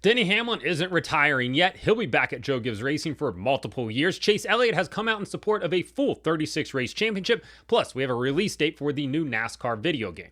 Denny Hamlin isn't retiring yet. He'll be back at Joe Gibbs Racing for multiple years. Chase Elliott has come out in support of a full 36 race championship. Plus, we have a release date for the new NASCAR video game.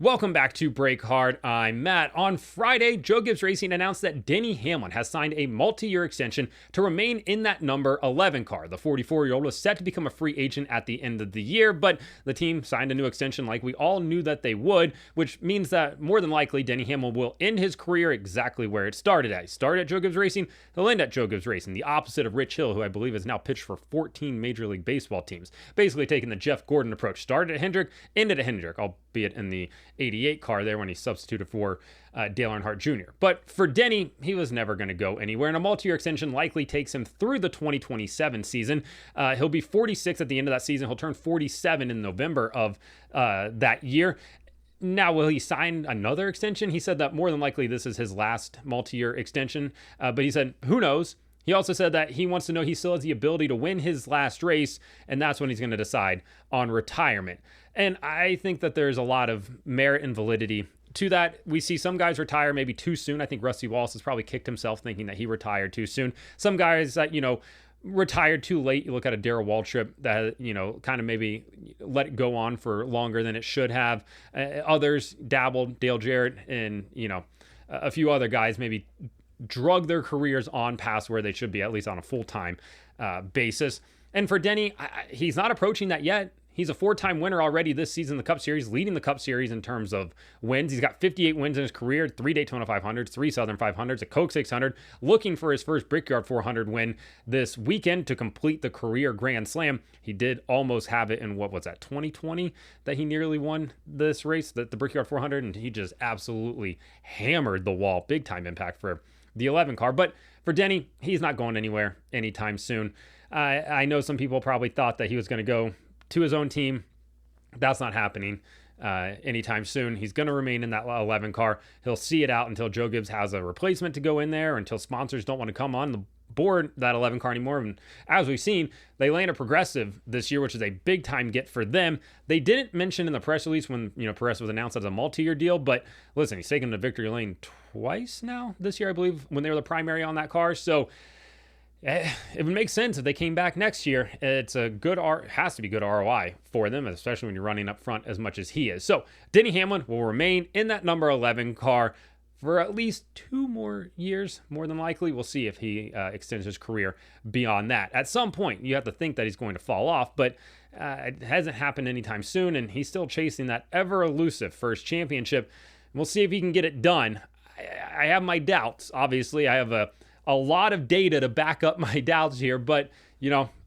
Welcome back to Break Hard. I'm Matt. On Friday, Joe Gibbs Racing announced that Denny Hamlin has signed a multi-year extension to remain in that number 11 car. The 44-year-old was set to become a free agent at the end of the year, but the team signed a new extension like we all knew that they would, which means that more than likely Denny Hamlin will end his career exactly where it started at. He started at Joe Gibbs Racing, he'll end at Joe Gibbs Racing, the opposite of Rich Hill, who I believe has now pitched for 14 Major League Baseball teams. Basically taking the Jeff Gordon approach. Started at Hendrick, ended at Hendrick, albeit in the 88 car there when he substituted for Dale Earnhardt Jr. But for Denny, he was never going to go anywhere, and a multi-year extension likely takes him through the 2027 season. He'll be 46 at the end of that season. He'll turn 47 in November of that year. Now, will he sign another extension? He said that more than likely this is his last multi-year extension, but he said, who knows? He also said that he wants to know he still has the ability to win his last race, and that's when he's going to decide on retirement. And I think that there's a lot of merit and validity to that. We see some guys retire maybe too soon. I think Rusty Wallace has probably kicked himself thinking that he retired too soon. Some guys that, retired too late. You look at a Darrell Waltrip that, kind of maybe let it go on for longer than it should have. Others dabbled, Dale Jarrett and, a few other guys maybe drug their careers on past where they should be, at least on a full-time basis. And for Denny, he's not approaching that yet. He's a four-time winner already this season in the Cup Series, leading the Cup Series in terms of wins. He's got 58 wins in his career, 3 Daytona 500s, 3 Southern 500s, a Coke 600, looking for his first Brickyard 400 win this weekend to complete the career Grand Slam. He did almost have it in, 2020 that he nearly won this race, the Brickyard 400, and he just absolutely hammered the wall. Big-time impact for the 11 car. But for Denny, he's not going anywhere anytime soon. I know some people probably thought that he was going to go to his own team. That's not happening anytime soon. He's going to remain in that 11 car. He'll see it out until Joe Gibbs has a replacement to go in there, until sponsors don't want to come on the board that 11 car anymore. And as we've seen, they landed Progressive this year, which is a big time get for them. They didn't mention in the press release when Progressive was announced as a multi-year deal, but listen, he's taken to victory lane twice now this year, I believe, when they were the primary on that car. So it would make sense if they came back next year. It's a good has to be good ROI for them, especially when you're running up front as much as he is. So Denny Hamlin will remain in that number 11 car for at least 2 more years, more than likely. We'll see if he extends his career beyond that. At some point, you have to think that he's going to fall off, but it hasn't happened anytime soon, and he's still chasing that ever-elusive first championship. We'll see if he can get it done. I have my doubts. Obviously, I have a lot of data to back up my doubts here, but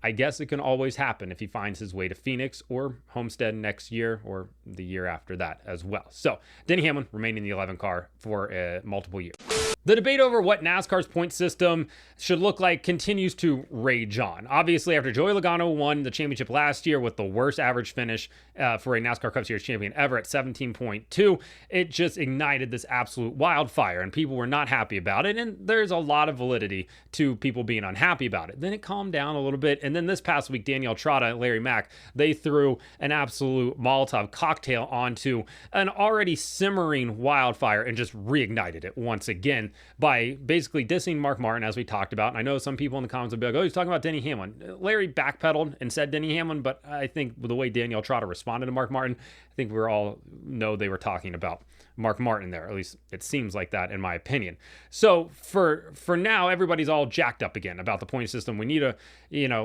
I guess it can always happen if he finds his way to Phoenix or Homestead next year or the year after that as well. So Denny Hamlin remaining in the 11 car for multiple years. The debate over what NASCAR's point system should look like continues to rage on. Obviously, after Joey Logano won the championship last year with the worst average finish for a NASCAR Cup Series champion ever at 17.2, it just ignited this absolute wildfire, and people were not happy about it. And there's a lot of validity to people being unhappy about it. Then it calmed down a little bit, and then this past week, Danielle Trotta and Larry Mack, they threw an absolute Molotov cocktail onto an already simmering wildfire and just reignited it once again by basically dissing Mark Martin, as we talked about. And I know some people in the comments will be like, oh, he's talking about Denny Hamlin. Larry backpedaled and said Denny Hamlin, but I think the way Danielle Trotta responded to Mark Martin, I think we all know they were talking about Mark Martin there. At least it seems like that in my opinion. So for now, everybody's all jacked up again about the point system. We need a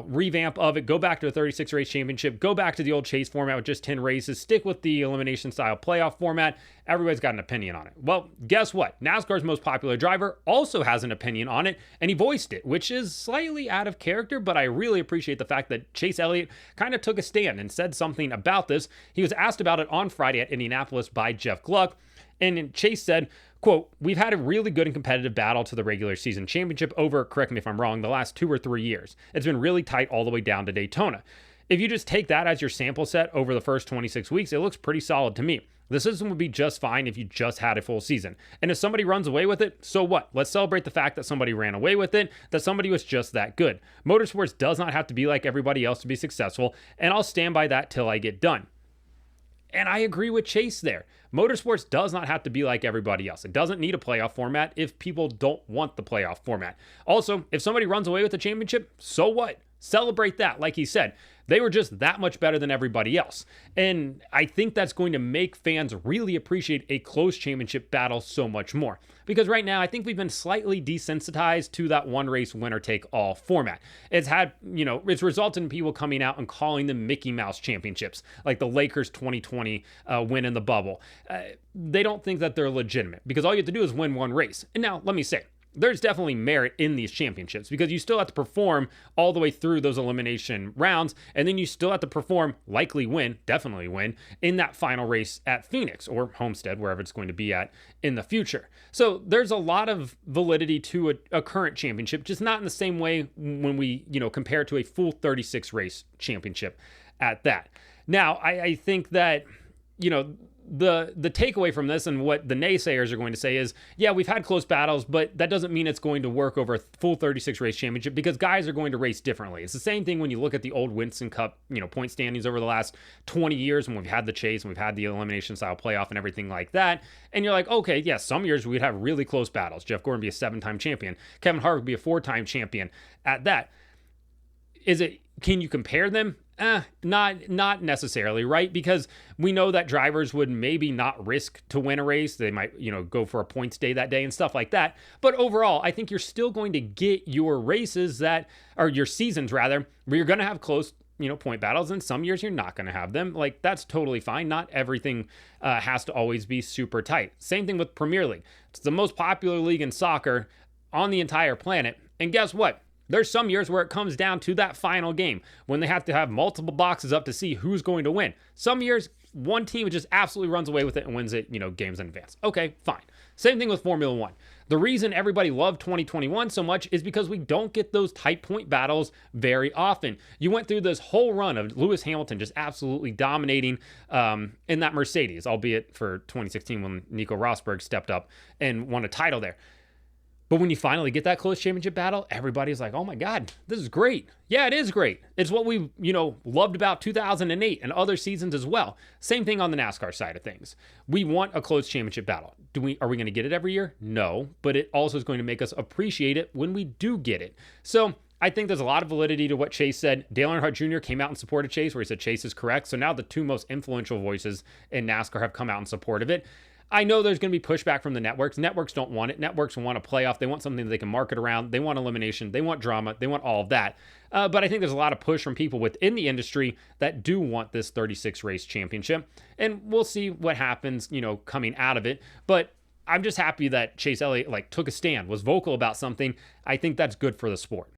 revamp of it. Go back to a 36 race championship. Go back to the old chase format with just 10 races. Stick with the elimination style playoff format. Everybody's got an opinion on it. Well, guess what? NASCAR's most popular driver also has an opinion on it, and he voiced it, which is slightly out of character, but I really appreciate the fact that Chase Elliott kind of took a stand and said something about this. He was asked about it on Friday at Indianapolis by Jeff Gluck, and Chase said, quote, "We've had a really good and competitive battle to the regular season championship over, correct me if I'm wrong, the last 2 or 3 years. It's been really tight all the way down to Daytona. If you just take that as your sample set over the first 26 weeks, it looks pretty solid to me. The system would be just fine if you just had a full season. And if somebody runs away with it, so what? Let's celebrate the fact that somebody ran away with it, that somebody was just that good. Motorsports does not have to be like everybody else to be successful, and I'll stand by that till I get done." And I agree with Chase there. Motorsports does not have to be like everybody else. It doesn't need a playoff format if people don't want the playoff format. Also, if somebody runs away with the championship, so what? Celebrate that. Like he said, they were just that much better than everybody else. And I think that's going to make fans really appreciate a close championship battle so much more. Because right now, I think we've been slightly desensitized to that one race winner take all format. It's had, it's resulted in people coming out and calling them Mickey Mouse championships, like the Lakers 2020 win in the bubble. They don't think that they're legitimate because all you have to do is win one race. And now, let me say, there's definitely merit in these championships because you still have to perform all the way through those elimination rounds, and then you still have to perform, definitely win, in that final race at Phoenix or Homestead, wherever it's going to be at in the future. So there's a lot of validity to a current championship, just not in the same way when we, compare it to a full 36 race championship at that. Now, I think that, the takeaway from this and what the naysayers are going to say is, yeah, we've had close battles, but that doesn't mean it's going to work over a full 36 race championship because guys are going to race differently. It's the same thing when you look at the old Winston Cup, point standings over the last 20 years when we've had the chase and we've had the elimination style playoff and everything like that. And you're like, okay, yeah, some years we'd have really close battles. Jeff Gordon would be a 7-time champion. Kevin Harvick would be a 4-time champion at that. Can you compare them? Not necessarily, right? Because we know that drivers would maybe not risk to win a race. They might, go for a points day that day and stuff like that. But overall, I think you're still going to get your races or your seasons rather, where you're going to have close, point battles. And some years you're not going to have them. Like, that's totally fine. Not everything has to always be super tight. Same thing with Premier League. It's the most popular league in soccer on the entire planet. And guess what? There's some years where it comes down to that final game when they have to have multiple boxes up to see who's going to win. Some years, one team just absolutely runs away with it and wins it, games in advance. Okay, fine. Same thing with Formula One. The reason everybody loved 2021 so much is because we don't get those tight point battles very often. You went through this whole run of Lewis Hamilton just absolutely dominating in that Mercedes, albeit for 2016 when Nico Rosberg stepped up and won a title there. But when you finally get that close championship battle, everybody's like, oh my God, this is great. Yeah, it is great. It's what we, loved about 2008 and other seasons as well. Same thing on the NASCAR side of things. We want a close championship battle. Are we going to get it every year? No, but it also is going to make us appreciate it when we do get it. So I think there's a lot of validity to what Chase said. Dale Earnhardt Jr. came out and supported Chase where he said Chase is correct. So now the two most influential voices in NASCAR have come out in support of it. I know there's going to be pushback from the networks. Networks don't want it. Networks want a playoff. They want something that they can market around. They want elimination. They want drama. They want all of that. But I think there's a lot of push from people within the industry that do want this 36 race championship. And we'll see what happens, coming out of it. But I'm just happy that Chase Elliott took a stand, was vocal about something. I think that's good for the sport.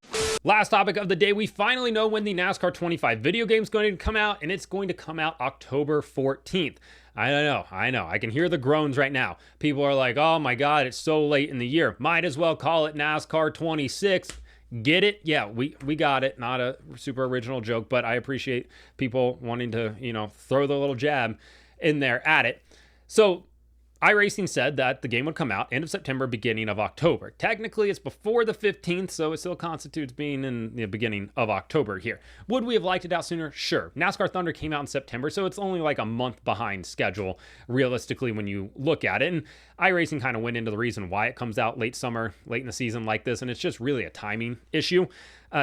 Last topic of the day, we finally know when the NASCAR 25 video game is going to come out, and it's going to come out October 14th. I know. I can hear the groans right now. People are like, oh my God, it's so late in the year. Might as well call it NASCAR 26. Get it? Yeah, we got it. Not a super original joke, but I appreciate people wanting to, throw the little jab in there at it. So iRacing said that the game would come out end of September, beginning of October. Technically, it's before the 15th, so it still constitutes being in the beginning of October here. Would we have liked it out sooner? Sure. NASCAR Thunder came out in September, so it's only like a month behind schedule, realistically, when you look at it. And iRacing kind of went into the reason why it comes out late summer, late in the season like this, and it's just really a timing issue.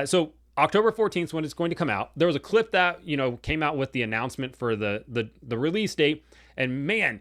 So October 14th is when it's going to come out. There was a clip that, came out with the announcement for the release date, and man,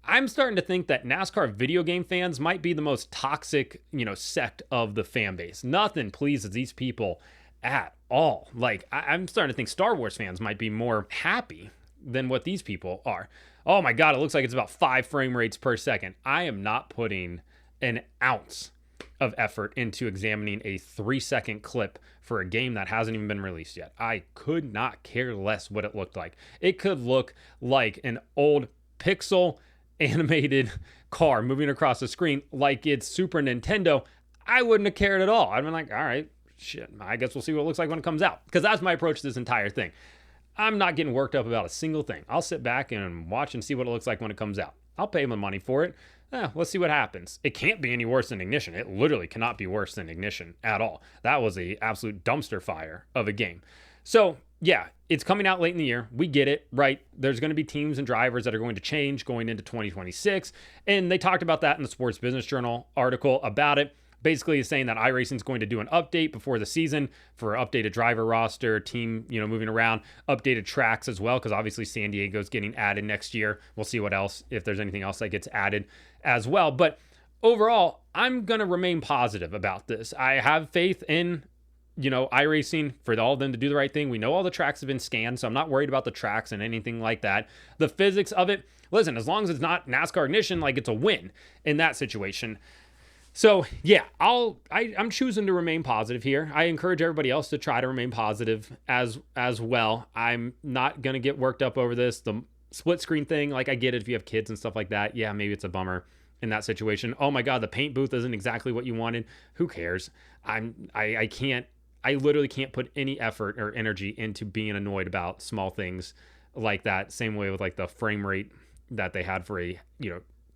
I'm starting to think that NASCAR video game fans might be the most toxic, sect of the fan base. Nothing pleases these people at all. I'm starting to think Star Wars fans might be more happy than what these people are. Oh my God, it looks like it's about 5 frame rates per second. I am not putting an ounce of effort into examining a 3-second clip for a game that hasn't even been released yet. I could not care less what it looked like. It could look like an old pixel animated car moving across the screen like it's Super Nintendo. I wouldn't have cared at all. I'd been like, all right, shit, I guess we'll see what it looks like when it comes out. Because that's my approach to this entire thing. I'm not getting worked up about a single thing. I'll sit back and watch and see what it looks like when it comes out. I'll pay my money for it. Let's see what happens. It can't be any worse than Ignition. It literally cannot be worse than Ignition at all. That was a absolute dumpster fire of a game. So yeah, it's coming out late in the year. We get it, right? There's going to be teams and drivers that are going to change going into 2026. And they talked about that in the Sports Business Journal article about it. Basically saying that iRacing is going to do an update before the season for updated driver roster, team, moving around, updated tracks as well, because obviously San Diego's getting added next year. We'll see what else, if there's anything else that gets added as well. But overall, I'm going to remain positive about this. I have faith in iRacing for all of them to do the right thing. We know all the tracks have been scanned, so I'm not worried about the tracks and anything like that. The physics of it, listen, as long as it's not NASCAR ignition, like it's a win in that situation. So yeah, I'm choosing to remain positive here. I encourage everybody else to try to remain positive as well. I'm not going to get worked up over this. The split screen thing, like I get it if you have kids and stuff like that. Yeah, maybe it's a bummer in that situation. Oh my God, the paint booth isn't exactly what you wanted. Who cares? I literally can't put any effort or energy into being annoyed about small things like that. Same way with like the frame rate that they had for a,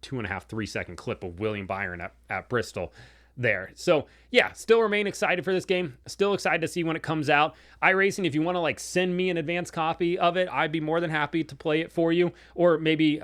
2.5-3 second clip of William Byron at Bristol there. So yeah, still remain excited for this game. Still excited to see when it comes out. iRacing, if you want to like send me an advanced copy of it, I'd be more than happy to play it for you, or maybe